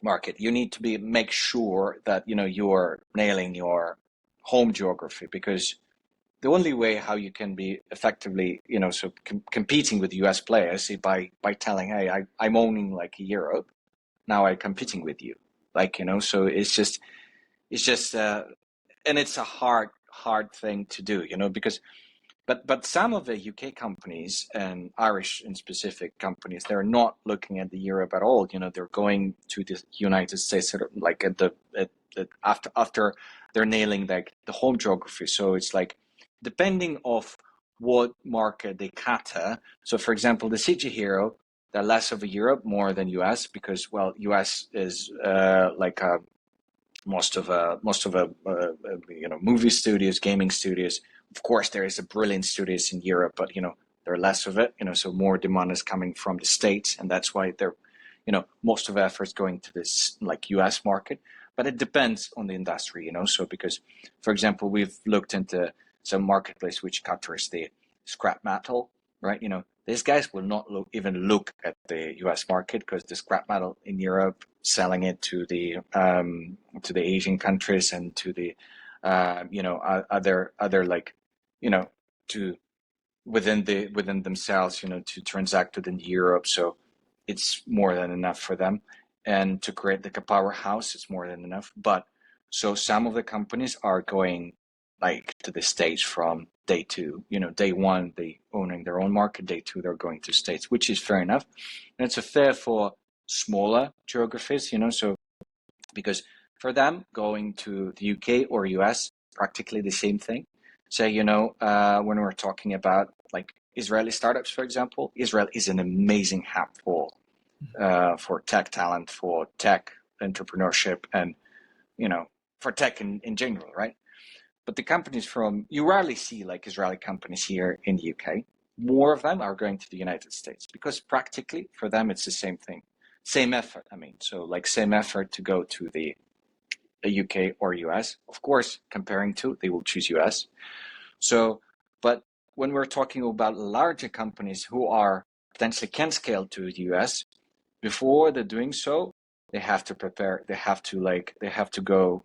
market, you need to make sure that you're nailing your home geography, because the only way how you can be effectively competing with US players is by telling, hey, I'm owning like Europe, now I'm competing with you, so it's just and it's a hard thing to do, because but some of the UK companies and Irish in specific companies, they're not looking at the Europe at all. They're going to the United States, like after they're nailing like the home geography. So it's like depending of what market they cater. So for example, the CG Hero, they're less of a Europe, more than US, because US is most of movie studios, gaming studios. Of course, there is a brilliant studios in Europe, but there are less of it. So more demand is coming from the States, and that's why they're most of efforts going to this like US market. But it depends on the industry. So because, for example, we've looked into some marketplace which captures the scrap metal, right? These guys will not even look at the US market, because the scrap metal in Europe, selling it to the Asian countries and to the other like to within themselves, to transact within Europe. So it's more than enough for them, and to create like a powerhouse, it's more than enough. But so some of the companies are going like to the States from day two. Day one they owning their own market, day two they're going to States, which is fair enough, and it's a fair for smaller geographies. So because for them going to the UK or US, practically the same thing. So when we're talking about like Israeli startups, for example, Israel is an amazing hub for tech talent, for tech entrepreneurship, and for tech in general, right? But the companies you rarely see like Israeli companies here in the UK. More of them are going to the United States, because practically for them it's the same thing, same effort. I mean, so like same effort to go to the UK or US. Of course, comparing two, they will choose US. So, but when we're talking about larger companies who are potentially can scale to the US, before they're doing so, they have to prepare. They have to go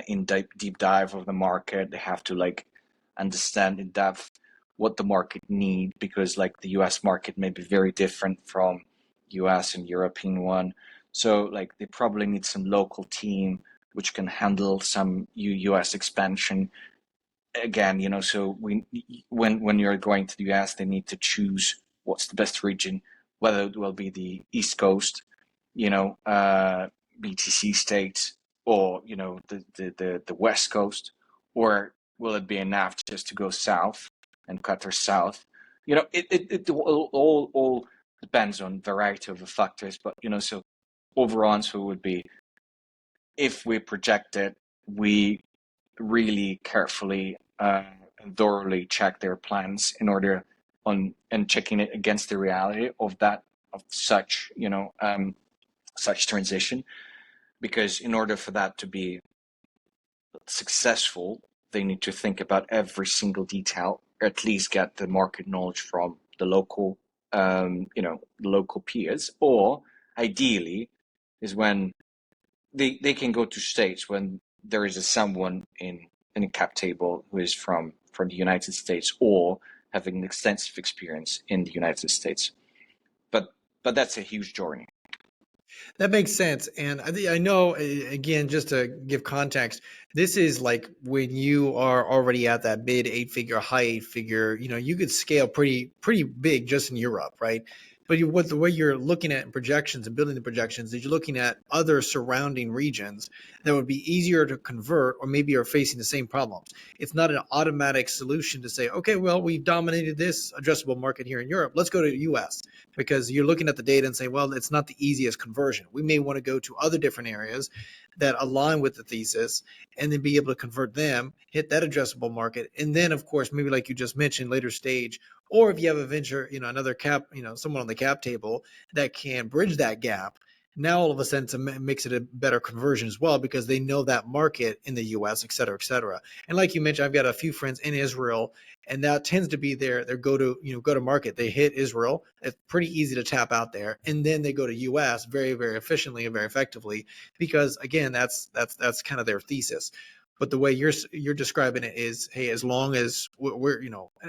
in deep dive of the market. They have to understand in depth what the market need, because like the US market may be very different from US and European one. So like they probably need some local team which can handle some US expansion. again, so when you're going to the US, they need to choose what's the best region, whether it will be the East Coast, BTC states, or the West Coast, or will it be enough just to go south and Qatar south? It all depends on variety of the factors, but so overall answer would be, if we project it, we really carefully and thoroughly check their plans in order on and checking it against the reality of such transition, because in order for that to be successful, they need to think about every single detail, or at least get the market knowledge from the local peers, or ideally is when they can go to states when there is someone in a cap table who is from the United States or having extensive experience in the United States. But that's a huge journey. That makes sense. And I know, again, just to give context, this is like when you are already at that mid 8-figure, high 8-figure, you could scale pretty big just in Europe, right? But what the way you're looking at projections and building the projections is you're looking at other surrounding regions that would be easier to convert, or maybe are facing the same problems. It's not an automatic solution to say, okay, well, we've dominated this addressable market here in Europe. Let's go to the US, because you're looking at the data and saying, well, it's not the easiest conversion. We may want to go to other different areas that align with the thesis and then be able to convert them, hit that addressable market. And then, of course, maybe like you just mentioned, later stage, or if you have a venture, another cap, someone on the cap table that can bridge that gap. Now, all of a sudden, it makes it a better conversion as well, because they know that market in the US, et cetera, et cetera. And like you mentioned, I've got a few friends in Israel, and that tends to be their go to market. They hit Israel. It's pretty easy to tap out there, and then they go to US very, very efficiently and very effectively, because again, that's kind of their thesis. But the way you're describing it is, hey, as long as we're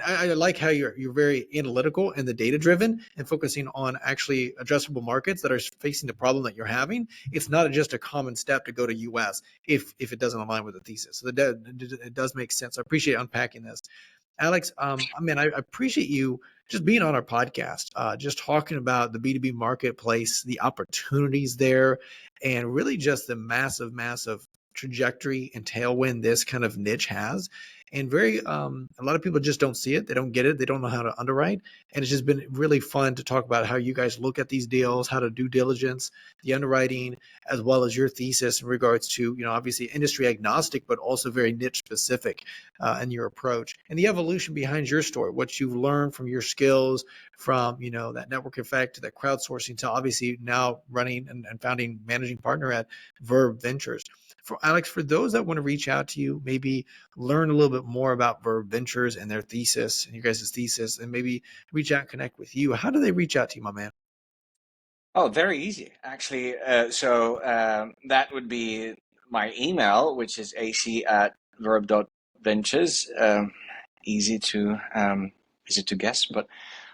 I like how you're very analytical and the data driven and focusing on actually addressable markets that are facing the problem that you're having. It's not just a common step to go to US if it doesn't align with the thesis. So it does make sense. I appreciate unpacking this. Alex, I appreciate you just being on our podcast, just talking about the B2B marketplace, the opportunities there, and really just the massive, massive trajectory and tailwind this kind of niche has. And a lot of people just don't see it. They don't get it. They don't know how to underwrite. And it's just been really fun to talk about how you guys look at these deals, how to do diligence, the underwriting, as well as your thesis in regards to, obviously industry agnostic, but also very niche specific in your approach, and the evolution behind your story, what you've learned from your skills, from, that network effect to that crowdsourcing to obviously now running and founding managing partner at Verb Ventures. For Alex, for those that want to reach out to you, maybe learn a little bit more about Verb Ventures and their thesis and your guys' thesis, and maybe reach out and connect with you, how do they reach out to you, my man? Oh, very easy, actually. So that would be my email, which is ac@verb.ventures. Easy to guess, but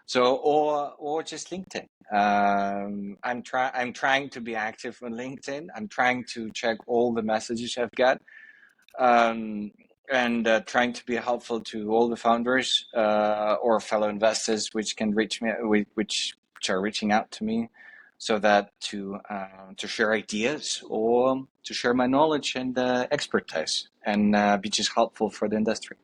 so or just LinkedIn. I'm trying to be active on LinkedIn. I'm trying to check all the messages I've got, and trying to be helpful to all the founders or fellow investors which can reach me, which are reaching out to me, so that to share ideas or to share my knowledge and expertise, and be just helpful for the industry.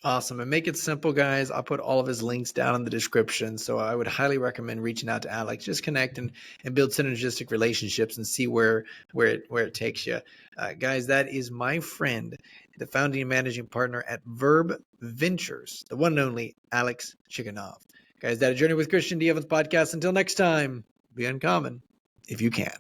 Awesome. And make it simple, guys. I'll put all of his links down in the description. So I would highly recommend reaching out to Alex. Just connect and build synergistic relationships and see where it takes you. Guys, that is my friend, the founding and managing partner at Verb Ventures, the one and only Alex Chikunov. Guys, that a Journey with Christian D. Evans podcast. Until next time, be uncommon if you can.